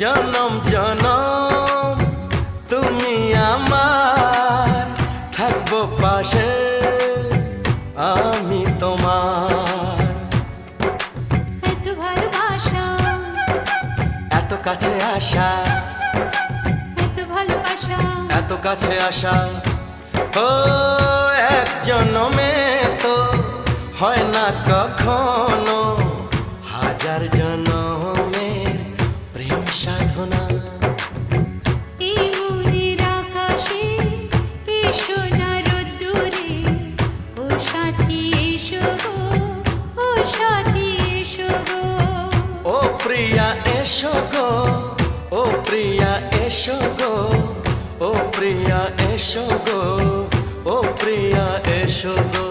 জনম জনম তুমি আমার, থাকবো পাশে আমি তোমার। এত ভালোবাসা, এত কাছে আসা, এত ভালোবাসা, এত কাছে আসা, ও এক জনমে তো হয় না কখনো, হাজার জনমের প্রেম সাধনা। এই মনের আকাশে এসো না রোদ্দুরে, ও সাথী এসো গো, ও সাথী এসো গো। ও প্রিয়া এসো গো, ও প্রিয়া এসো গো, ও প্রিয়া এসো গো, ও প্রিয়া এসো গো।